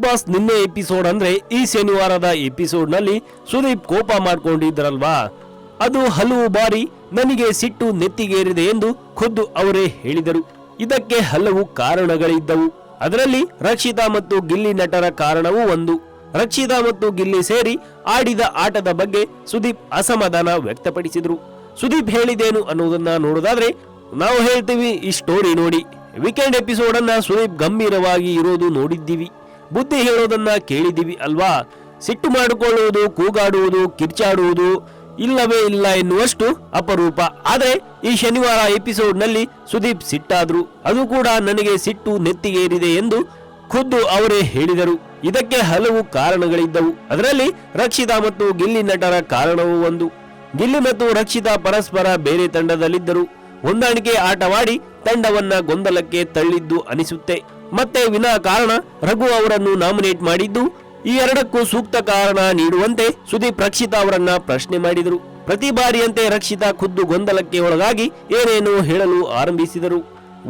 Boss ನಿನ್ನೆ episode ಅಂದ್ರೆ ಈ ಶನಿವಾರದ ಎಪಿಸೋಡ್ ನಲ್ಲಿ ಸುದೀಪ್ ಕೋಪ ಮಾಡ್ಕೊಂಡಿದ್ರಲ್ವಾ, ಅದು ಹಲವು ಬಾರಿ ನನಗೆ ಸಿಟ್ಟು ನೆತ್ತಿಗೇರಿದೆ ಎಂದು ಖುದ್ದು ಅವರೇ ಹೇಳಿದರು. ಇದಕ್ಕೆ ಹಲವು ಕಾರಣಗಳಿದ್ದವು. ಅದರಲ್ಲಿ ರಕ್ಷಿತಾ ಮತ್ತು ಗಿಲ್ಲಿ ನಟರ ಕಾರಣವೂ ಒಂದು. ರಕ್ಷಿತಾ ಮತ್ತು ಗಿಲ್ಲಿ ಸೇರಿ ಆಡಿದ ಆಟದ ಬಗ್ಗೆ ಸುದೀಪ್ ಅಸಮಾಧಾನ ವ್ಯಕ್ತಪಡಿಸಿದ್ರು. ಸುದೀಪ್ ಹೇಳಿದೇನು ಅನ್ನೋದನ್ನ ನೋಡೋದಾದ್ರೆ ನಾವು ಹೇಳ್ತೀವಿ, ಈ ಸ್ಟೋರಿ ನೋಡಿ. ವೀಕೆಂಡ್ ಎಪಿಸೋಡ್ ಅನ್ನ ಸುದೀಪ್ ಗಂಭೀರವಾಗಿ ಇರೋದು ನೋಡಿದ್ದೀವಿ, ಬುದ್ಧಿ ಹೇಳೋದನ್ನ ಕೇಳಿದ್ದೀವಿ ಅಲ್ವಾ. ಸಿಟ್ಟು ಮಾಡಿಕೊಳ್ಳುವುದು, ಕೂಗಾಡುವುದು, ಕಿರ್ಚಾಡುವುದು ಇಲ್ಲವೇ ಇಲ್ಲ ಎನ್ನುವಷ್ಟು ಅಪರೂಪ. ಆದ್ರೆ ಈ ಶನಿವಾರ ಎಪಿಸೋಡ್ ನಲ್ಲಿ ಸುದೀಪ್ ಸಿಟ್ಟಾದ್ರು. ಅದು ಕೂಡ ನನಗೆ ಸಿಟ್ಟು ನೆತ್ತಿಗೇರಿದೆ ಎಂದು ಖುದ್ದು ಅವರೇ ಹೇಳಿದರು. ಇದಕ್ಕೆ ಹಲವು ಕಾರಣಗಳಿದ್ದವು. ಅದರಲ್ಲಿ ರಕ್ಷಿತಾ ಮತ್ತು ಗಿಲ್ಲಿ ನಟರ ಕಾರಣವೂ ಒಂದು. ಗಿಲ್ಲಿ ಮತ್ತು ರಕ್ಷಿತಾ ಪರಸ್ಪರ ಬೇರೆ ತಂಡದಲ್ಲಿದ್ದರು. ಹೊಂದಾಣಿಕೆ ಆಟವಾಡಿ ತಂಡವನ್ನ ಗೊಂದಲಕ್ಕೆ ತಳ್ಳಿದ್ದು ಅನಿಸುತ್ತೆ. ಮತ್ತೆ ವಿನಾಕಾರಣ ರಘು ಅವರನ್ನು ನಾಮಿನೇಟ್ ಮಾಡಿದ್ದು, ಈ ಎರಡಕ್ಕೂ ಸೂಕ್ತ ಕಾರಣ ನೀಡುವಂತೆ ಸುದೀಪ್ ರಕ್ಷಿತಾ ಅವರನ್ನ ಪ್ರಶ್ನೆ ಮಾಡಿದರು. ಪ್ರತಿ ಬಾರಿಯಂತೆ ರಕ್ಷಿತಾ ಖುದ್ದು ಗೊಂದಲಕ್ಕೆ ಒಳಗಾಗಿ ಏನೇನೋ ಹೇಳಲು ಆರಂಭಿಸಿದರು.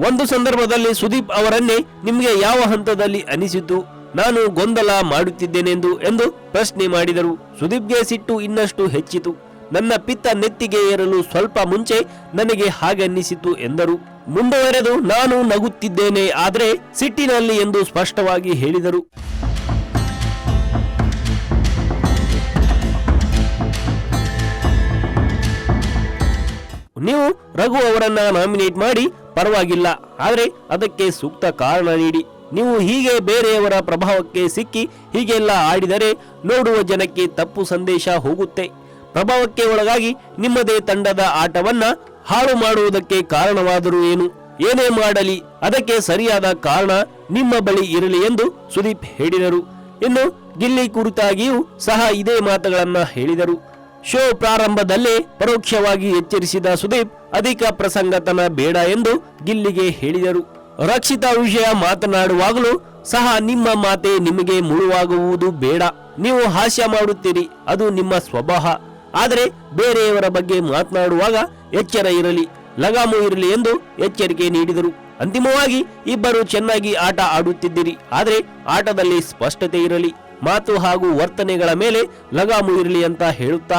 ಒಂದು ಸಂದರ್ಭದಲ್ಲಿ ಸುದೀಪ್ ಅವರನ್ನೇ ನಿಮಗೆ ಯಾವ ಹಂತದಲ್ಲಿ ಅನಿಸಿತು ನಾನು ಗೊಂದಲ ಮಾಡುತ್ತಿದ್ದೇನೆಂದು ಎಂದು ಪ್ರಶ್ನೆ ಮಾಡಿದರು. ಸುದೀಪ್ಗೆ ಸಿಟ್ಟು ಇನ್ನಷ್ಟು ಹೆಚ್ಚಿತು. ನನ್ನ ಪಿತ್ತ ನೆತ್ತಿಗೆ ಏರಲು ಸ್ವಲ್ಪ ಮುಂಚೆ ನನಗೆ ಹಾಗನ್ನಿಸಿತು ಎಂದರು. ಮುಂದುವರೆದು ನಾನು ನಗುತ್ತಿದ್ದೇನೆ ಆದ್ರೆ ಸಿಟ್ಟಿನಲ್ಲಿ ಎಂದು ಸ್ಪಷ್ಟವಾಗಿ ಹೇಳಿದರು. ನೀವು ರಘು ಅವರನ್ನ ನಾಮಿನೇಟ್ ಮಾಡಿ ಪರವಾಗಿಲ್ಲ, ಆದ್ರೆ ಅದಕ್ಕೆ ಸೂಕ್ತ ಕಾರಣ ನೀಡಿ. ನೀವು ಹೀಗೆ ಬೇರೆಯವರ ಪ್ರಭಾವಕ್ಕೆ ಸಿಕ್ಕಿ ಹೀಗೆಲ್ಲ ಆಡಿದರೆ ನೋಡುವ ಜನಕ್ಕೆ ತಪ್ಪು ಸಂದೇಶ ಹೋಗುತ್ತೆ. ಪ್ರಭಾವಕ್ಕೆ ಒಳಗಾಗಿ ನಿಮ್ಮದೇ ತಂಡದ ಆಟವನ್ನ ಹಾಳು ಮಾಡುವುದಕ್ಕೆ ಕಾರಣವಾದರೂ ಏನು? ಏನೇ ಮಾಡಲಿ ಅದಕ್ಕೆ ಸರಿಯಾದ ಕಾರಣ ನಿಮ್ಮ ಬಳಿ ಇರಲಿ ಎಂದು ಸುದೀಪ್ ಹೇಳಿದರು. ಇನ್ನು ಗಿಲ್ಲಿ ಕುರಿತಾಗಿಯೂ ಸಹ ಇದೇ ಮಾತುಗಳನ್ನ ಹೇಳಿದರು. ಶೋ ಪ್ರಾರಂಭದಲ್ಲೇ ಪರೋಕ್ಷವಾಗಿ ಎಚ್ಚರಿಸಿದ ಸುದೀಪ್ ಅಧಿಕ ಪ್ರಸಂಗತನ ಬೇಡ ಎಂದು ಗಿಲ್ಲಿಗೆ ಹೇಳಿದರು. ರಕ್ಷಿತಾ ವಿಷಯ ಮಾತನಾಡುವಾಗಲೂ ಸಹ ನಿಮ್ಮ ಮಾತೆ ನಿಮಗೆ ಮುಳುವಾಗುವುದು ಬೇಡ. ನೀವು ಹಾಸ್ಯ ಮಾಡುತ್ತೀರಿ, ಅದು ನಿಮ್ಮ ಸ್ವಭಾವ. ಆದರೆ ಬೇರೆಯವರ ಬಗ್ಗೆ ಮಾತನಾಡುವಾಗ ಎಚ್ಚರ ಇರಲಿ, ಲಗಾಮು ಇರಲಿ ಎಂದು ಎಚ್ಚರಿಕೆ ನೀಡಿದರು. ಅಂತಿಮವಾಗಿ ಇಬ್ಬರು ಚೆನ್ನಾಗಿ ಆಟ ಆಡುತ್ತಿದ್ದಿರಿ, ಆದರೆ ಆಟದಲ್ಲಿ ಸ್ಪಷ್ಟತೆ ಇರಲಿ, ಮಾತು ಹಾಗೂ ವರ್ತನೆಗಳ ಮೇಲೆ ಲಗಾಮು ಇರಲಿ ಅಂತ ಹೇಳುತ್ತಾ,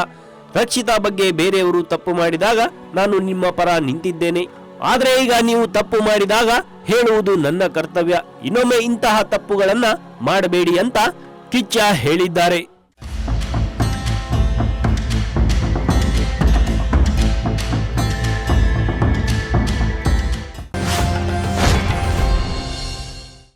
ರಕ್ಷಿತಾ ಬಗ್ಗೆ ಬೇರೆಯವರು ತಪ್ಪು ಮಾಡಿದಾಗ ನಾನು ನಿಮ್ಮ ಪರ ನಿಂತಿದ್ದೇನೆ, ಆದ್ರೆ ಈಗ ನೀವು ತಪ್ಪು ಮಾಡಿದಾಗ ಹೇಳುವುದು ನನ್ನ ಕರ್ತವ್ಯ. ಇನ್ನೊಮ್ಮೆ ಇಂತಹ ತಪ್ಪುಗಳನ್ನ ಮಾಡಬೇಡಿ ಅಂತ ಕಿಚ್ಚ ಹೇಳಿದ್ದಾರೆ.